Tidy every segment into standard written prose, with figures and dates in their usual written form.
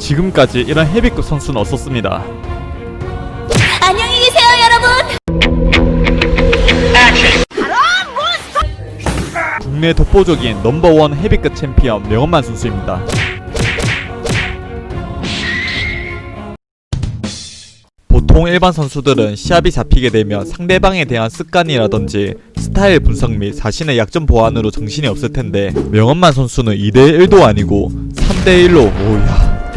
지금까지 이런 헤비급 선수는 없었습니다. 안녕히 계세요, 여러분. 국내 독보적인 넘버원 헤비급 챔피언 명엄만 선수입니다. 보통 일반 선수들은 시합이 잡히게 되면 상대방에 대한 습관이라든지 스타일 분석 및 자신의 약점 보완으로 정신이 없을 텐데 명엄만 선수는 2대1도 아니고 3대1로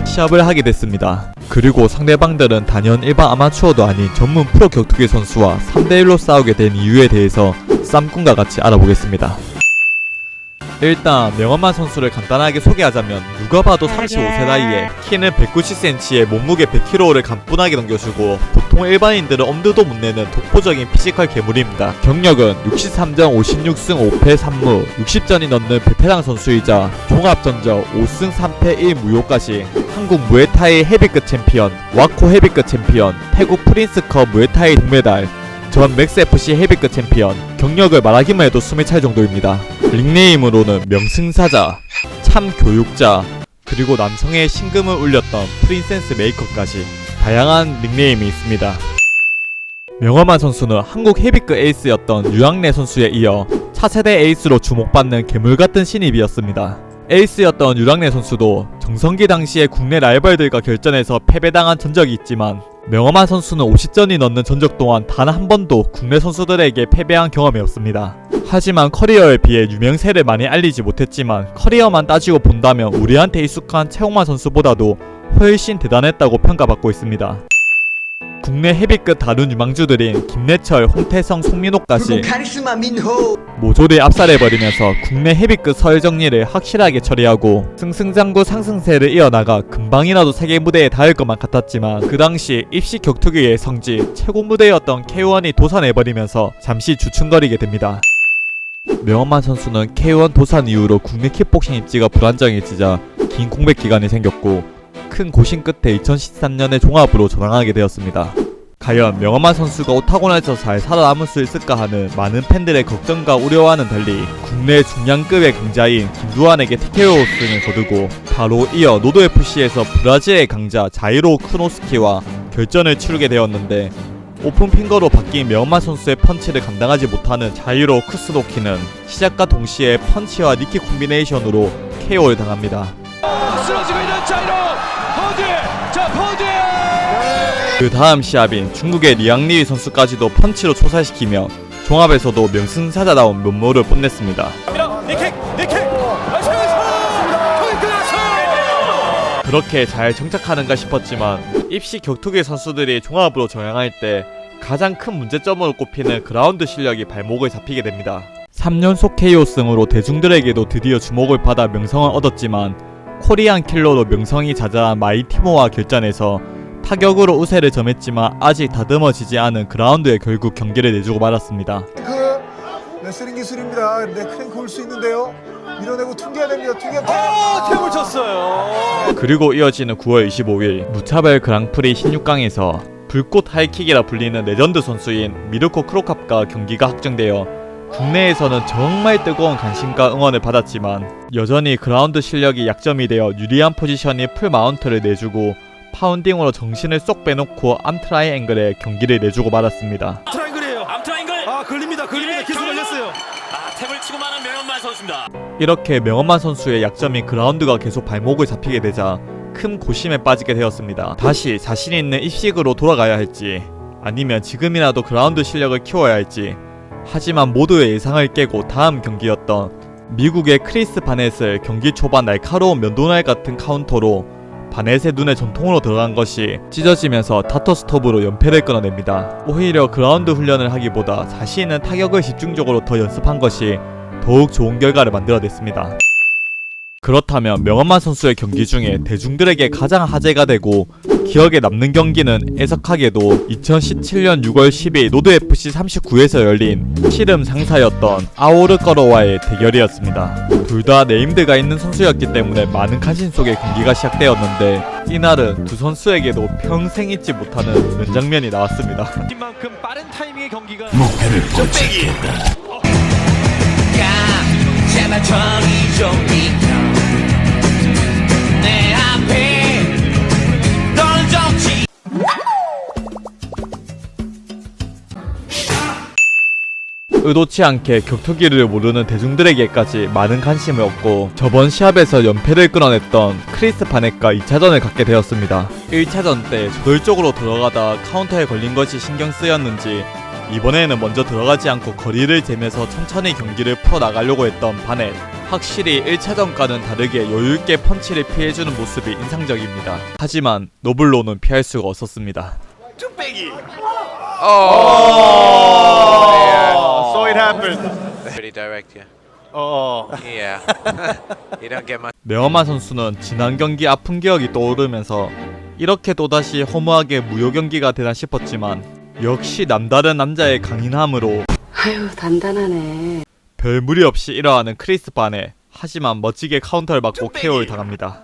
시합을 하게 됐습니다. 그리고 상대방들은 단연 일반 아마추어도 아닌 전문 프로 격투기 선수와 3대1로 싸우게 된 이유에 대해서 쌈꾼과 같이 알아보겠습니다. 일단 명엄만 선수를 간단하게 소개하자면 누가 봐도 35세 나이에 키는 190cm에 몸무게 100kg를 가뿐하게 넘겨주고 보통 일반인들은 엄두도 못 내는 독보적인 피지컬 괴물입니다. 경력은 63전 56승 5패 3무 60전이 넘는 베테랑 선수이자 종합전적 5승 3패 1무효까지 한국 무에타이 헤비급 챔피언, 와코 헤비급 챔피언, 태국 프린스컵 무에타이 동메달, 전 맥스FC 헤비급 챔피언, 경력을 말하기만 해도 숨이 찰 정도입니다. 닉네임으로는 명승사자, 참교육자, 그리고 남성의 심금을 울렸던 프린세스 메이커까지 다양한 닉네임이 있습니다. 명엄만 선수는 한국 헤비급 에이스였던 유학래 선수에 이어 차세대 에이스로 주목받는 괴물같은 신입이었습니다. 에이스였던 유학래 선수도 정성기 당시에 국내 라이벌들과 결전에서 패배당한 전적이 있지만 명엄만 선수는 50전이 넘는 전적 동안 단 한 번도 국내 선수들에게 패배한 경험이 없습니다. 하지만 커리어에 비해 유명세를 많이 알리지 못했지만 커리어만 따지고 본다면 우리한테 익숙한 최홍만 선수보다도 훨씬 대단했다고 평가받고 있습니다. 국내 헤비급 다른 유망주들인 김래철, 홍태성, 송민호까지 모조리 압살해버리면서 국내 헤비급 서열 정리를 확실하게 처리하고 승승장구 상승세를 이어나가 금방이라도 세계 무대에 닿을 것만 같았지만 그 당시 입시 격투기의 성지 최고 무대였던 K1이 도산해버리면서 잠시 주춤거리게 됩니다. 명엄만 선수는 K1 도산 이후로 국내 킥복싱 입지가 불안정해지자 긴 공백 기간이 생겼고 큰 고심 끝에 2013년에 종합으로 전향하게 되었습니다. 과연 명엄만 선수가 오타곤에서 잘 살아남을 수 있을까 하는 많은 팬들의 걱정과 우려와는 달리 국내 중량급의 강자인 김두한에게 TKO 승을 거두고 바로 이어 노도FC에서 브라질의 강자 자이로 크노스키와 결전을 치르게 되었는데 오픈 핑거로 바뀐 명엄만 선수의 펀치를 감당하지 못하는 자이로 크스노키는 시작과 동시에 펀치와 니킥 콤비네이션으로 KO를 당합니다. 쓰러지고 있는 자이로 포드 그 다음 시합인 중국의 리앙리 선수까지도 펀치로 초살시키며 종합에서도 명승사자다운 면모를 뽐냈습니다. 그렇게 잘 정착하는가 싶었지만 입시 격투기 선수들이 종합으로 전향할 때 가장 큰 문제점으로 꼽히는 그라운드 실력이 발목을 잡히게 됩니다. 3연속 KO승으로 대중들에게도 드디어 주목을 받아 명성을 얻었지만 코리안 킬러로 명성이 자자한 마이티모와 결전에서 타격으로 우세를 점했지만 아직 다듬어지지 않은 그라운드에 결국 경기를 내주고 말았습니다. 레슬링 기술입니다. 근데 크랭크 올 수 있는데요. 밀어내고 튕겨야 됩니다. 탭을 쳤어요. 그리고 이어지는 9월 25일 무차별 그랑프리 16강에서 불꽃 하이킥이라 불리는 레전드 선수인 미르코 크로캅과 경기가 확정되어 국내에서는 정말 뜨거운 관심과 응원을 받았지만 여전히 그라운드 실력이 약점이 되어 유리한 포지션이 풀 마운트를 내주고 파운딩으로 정신을 쏙 빼놓고 암트라이앵글에 경기를 내주고 말았습니다. 트라이앵글이에요. 암트라이앵글. 걸립니다. 계속 걸렸어요. 탭을 치고 마는 명엄만 선수입니다. 이렇게 명엄만 선수의 약점인 그라운드가 계속 발목을 잡히게 되자 큰 고심에 빠지게 되었습니다. 다시 자신 있는 입식으로 돌아가야 할지 아니면 지금이라도 그라운드 실력을 키워야 할지. 하지만 모두의 예상을 깨고 다음 경기였던 미국의 크리스 바넷을 경기 초반 날카로운 면도날 같은 카운터로 바넷의 눈에 전통으로 들어간 것이 찢어지면서 타터 스톱으로 연패를 끊어냅니다. 오히려 그라운드 훈련을 하기보다 자신 있는 타격을 집중적으로 더 연습한 것이 더욱 좋은 결과를 만들어냈습니다. 그렇다면 명엄만 선수의 경기 중에 대중들에게 가장 화제가 되고 기억에 남는 경기는 애석하게도 2017년 6월 10일 노드FC 39에서 열린 씨름 상사였던 아오르꺼러와의 대결이었습니다. 둘 다 네임드가 있는 선수였기 때문에 많은 관심 속에 경기가 시작되었는데 이날은 두 선수에게도 평생 잊지 못하는 명장면이 나왔습니다. 이만큼 빠른 타이밍의 경기가 목표를 포착했다. 제발 저리 좀 비켜 내 앞에 의도치 않게 격투기를 모르는 대중들에게까지 많은 관심을 얻고 저번 시합에서 연패를 끌어냈던 크리스 바넷과 2차전을 갖게 되었습니다. 1차전 때 저돌적으로 들어가다 카운터에 걸린 것이 신경 쓰였는지 이번에는 먼저 들어가지 않고 거리를 재면서 천천히 경기를 풀어나가려고 했던 바넷. 확실히 1차전과는 다르게 여유있게 펀치를 피해주는 모습이 인상적입니다. 하지만 노블로는 피할 수가 없었습니다. So it happened. Pretty direct, yeah. Oh. Yeah. You don't get much. 명엄한 선수는 지난 경기 아픈 기억이 떠오르면서 이렇게 또다시 허무하게 무효 경기가 되나 싶었지만 역시 남다른 남자의 강인함으로 아유 단단하네. 별 무리 없이 일어나는 크리스 바넷. 하지만 멋지게 카운터를 받고 KO를 당합니다.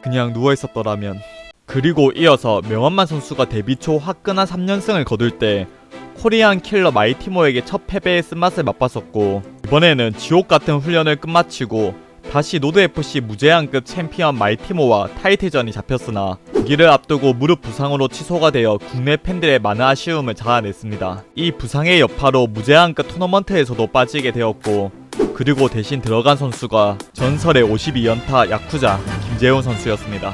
그냥 누워있었더라면. 그리고 이어서 명엄만 선수가 데뷔 초 화끈한 3연승을 거둘 때 코리안 킬러 마이티모에게 첫 패배의 쓴맛을 맛봤었고 이번에는 지옥같은 훈련을 끝마치고 다시 노드FC 무제한급 챔피언 마이티모와 타이틀전이 잡혔으나 경기를 앞두고 무릎 부상으로 취소가 되어 국내 팬들의 많은 아쉬움을 자아냈습니다. 이 부상의 여파로 무제한급 토너먼트에서도 빠지게 되었고 그리고 대신 들어간 선수가 전설의 52연타 야쿠자 김재훈 선수였습니다.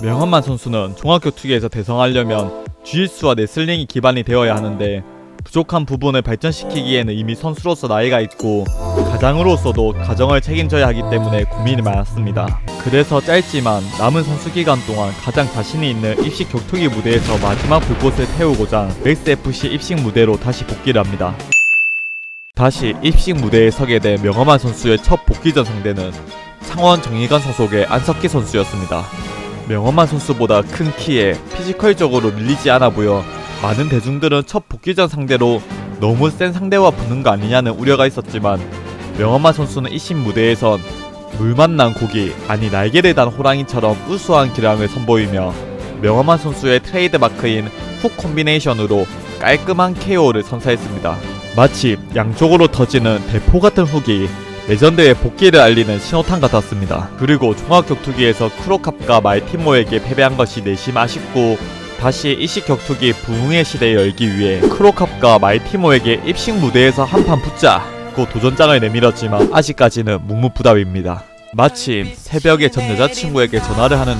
명엄만 선수는 종합격투기에서 대성하려면 주짓수와 레슬링이 기반이 되어야 하는데 부족한 부분을 발전시키기에는 이미 선수로서 나이가 있고 가장으로서도 가정을 책임져야 하기 때문에 고민이 많았습니다. 그래서 짧지만 남은 선수 기간 동안 가장 자신이 있는 입식 격투기 무대에서 마지막 불꽃을 태우고자 맥스FC 입식 무대로 다시 복귀를 합니다. 다시 입식 무대에 서게 된 명엄한 선수의 첫 복귀전 상대는 창원 정의관 소속의 안석기 선수였습니다. 명엄한 선수보다 큰 키에 피지컬적으로 밀리지 않아 보여 많은 대중들은 첫 복귀전 상대로 너무 센 상대와 붙는 거 아니냐는 우려가 있었지만 명엄한 선수는 이신 무대에선 물 만난 고기 아니 날개를 단 호랑이처럼 우수한 기량을 선보이며 명엄한 선수의 트레이드 마크인 훅 콤비네이션으로 깔끔한 KO를 선사했습니다. 마치 양쪽으로 터지는 대포 같은 훅이 레전드의 복귀를 알리는 신호탄 같았습니다. 그리고 종합격투기에서 크로캅과 마이티모에게 패배한 것이 내심 아쉽고 다시 입식 격투기 부흥의 시대에 열기 위해 크로캅과 마이티모에게 입식 무대에서 한판 붙자고 도전장을 내밀었지만 아직까지는 묵묵부답입니다. 마침 새벽에 전 여자친구에게 전화를 하는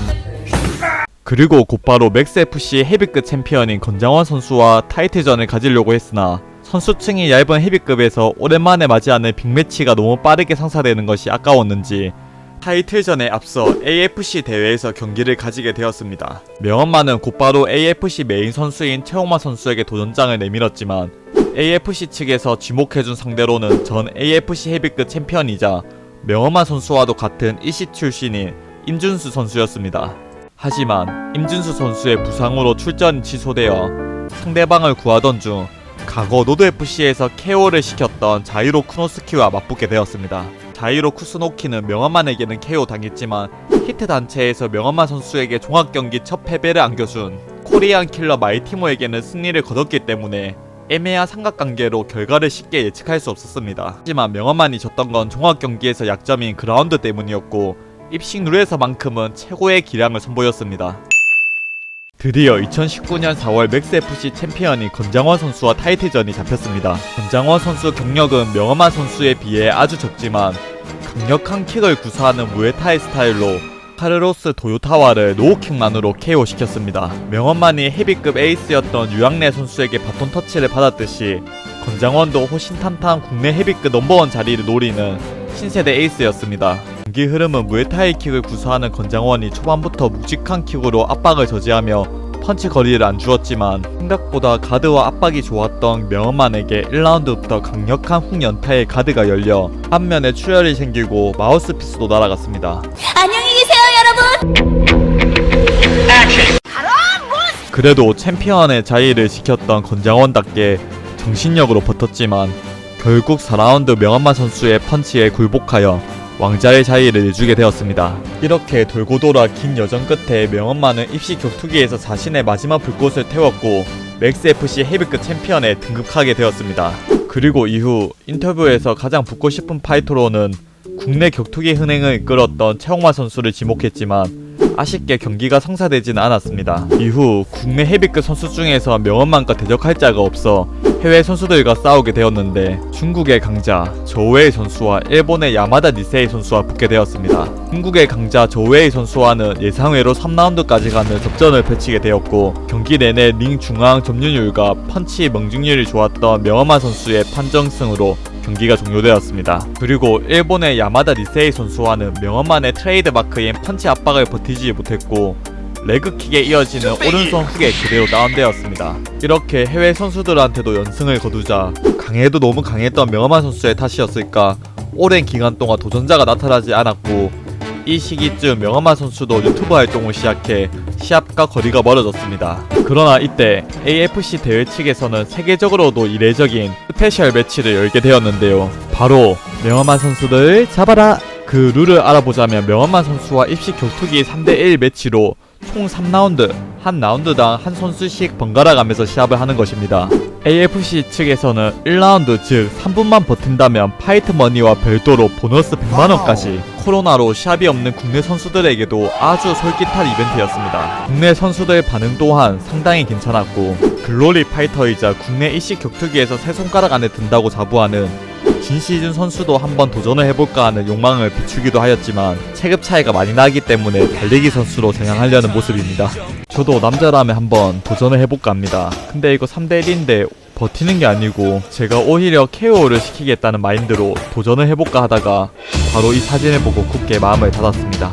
그리고 곧바로 맥스FC 헤비급 챔피언인 건장원 선수와 타이틀전을 가지려고 했으나 선수층이 얇은 헤비급에서 오랜만에 맞이하는 빅매치가 너무 빠르게 상사되는 것이 아까웠는지 타이틀전에 앞서 AFC 대회에서 경기를 가지게 되었습니다. 명엄만은 곧바로 AFC 메인 선수인 최홍만 선수에게 도전장을 내밀었지만 AFC 측에서 지목해준 상대로는 전 AFC 헤비급 챔피언이자 명엄만 선수와도 같은 이시 출신인 임준수 선수였습니다. 하지만 임준수 선수의 부상으로 출전이 취소되어 상대방을 구하던 중 과거 노드FC에서 KO를 시켰던 자이로 쿠노스키와 맞붙게 되었습니다. 자이로 쿠스노키는 명엄만에게는 KO 당했지만 히트 단체에서 명엄만 선수에게 종합경기 첫 패배를 안겨준 코리안 킬러 마이티모에게는 승리를 거뒀기 때문에 애매한 삼각관계로 결과를 쉽게 예측할 수 없었습니다. 하지만 명엄만이 졌던 건 종합경기에서 약점인 그라운드 때문이었고 입식 룰에서만큼은 최고의 기량을 선보였습니다. 드디어 2019년 4월 맥스FC 챔피언인 건장원 선수와 타이틀전이 잡혔습니다. 건장원 선수 경력은 명엄한 선수에 비해 아주 적지만 강력한 킥을 구사하는 무에타이 스타일로 카르로스 도요타와를 노우킥만으로 KO시켰습니다. 명엄만이 헤비급 에이스였던 유학래 선수에게 바톤 터치를 받았듯이 건장원도 호신탄탄 국내 헤비급 넘버원 자리를 노리는 신세대 에이스였습니다. 경기 흐름은 무에타이 킥을 구사하는 건장원이 초반부터 묵직한 킥으로 압박을 저지하며 펀치 거리를 안 주었지만 생각보다 가드와 압박이 좋았던 명엄만에게 1라운드부터 강력한 훅 연타의 가드가 열려 앞면에 출혈이 생기고 마우스피스도 날아갔습니다. 안녕히 계세요, 여러분. 그래도 챔피언의 자리를 지켰던 건장원답게 정신력으로 버텼지만 결국 4라운드 명엄만 선수의 펀치에 굴복하여 왕자의 자리를 내주게 되었습니다. 이렇게 돌고 돌아 긴 여정 끝에 명엄만은 입식 격투기에서 자신의 마지막 불꽃을 태웠고 맥스FC 헤비급 챔피언에 등극하게 되었습니다. 그리고 이후 인터뷰에서 가장 붙고 싶은 파이터로는 국내 격투기 흥행을 이끌었던 최홍만 선수를 지목했지만 아쉽게 경기가 성사되지는 않았습니다. 이후 국내 헤비급 선수 중에서 명엄만과 대적할 자가 없어 해외 선수들과 싸우게 되었는데 중국의 강자 조웨이 선수와 일본의 야마다 니세이 선수와 붙게 되었습니다. 중국의 강자 조웨이 선수와는 예상외로 3라운드까지 가는 접전을 펼치게 되었고 경기 내내 링 중앙 점유율과 펀치 명중률이 좋았던 명엄한 선수의 판정승으로 경기가 종료되었습니다. 그리고 일본의 야마다 니세이 선수와는 명엄한의 트레이드 마크인 펀치 압박을 버티지 못했고 레그킥에 이어지는 오른손 훅에 그대로 다운되었습니다. 이렇게 해외 선수들한테도 연승을 거두자 강해도 너무 강했던 명엄한 선수의 탓이었을까 오랜 기간 동안 도전자가 나타나지 않았고 이 시기쯤 명엄한 선수도 유튜브 활동을 시작해 시합과 거리가 멀어졌습니다. 그러나 이때 AFC 대회 측에서는 세계적으로도 이례적인 스페셜 매치를 열게 되었는데요. 바로 명엄한 선수들 잡아라! 그 룰을 알아보자면 명엄한 선수와 입식 격투기 3대1 매치로 총 3라운드, 한 라운드당 한 선수씩 번갈아 가면서 시합을 하는 것입니다. AFC 측에서는 1라운드 즉 3분만 버틴다면 파이트 머니와 별도로 보너스 100만원까지 코로나로 시합이 없는 국내 선수들에게도 아주 솔깃한 이벤트였습니다. 국내 선수들 반응 또한 상당히 괜찮았고 글로리 파이터이자 국내 일식 격투기에서 세 손가락 안에 든다고 자부하는 진시준 선수도 한번 도전을 해볼까 하는 욕망을 비추기도 하였지만 체급 차이가 많이 나기 때문에 달리기 선수로 전향하려는 모습입니다. 저도 남자라면 한번 도전을 해볼까 합니다. 근데 이거 3대1인데 버티는 게 아니고 제가 오히려 KO를 시키겠다는 마인드로 도전을 해볼까 하다가 바로 이 사진을 보고 굳게 마음을 닫았습니다.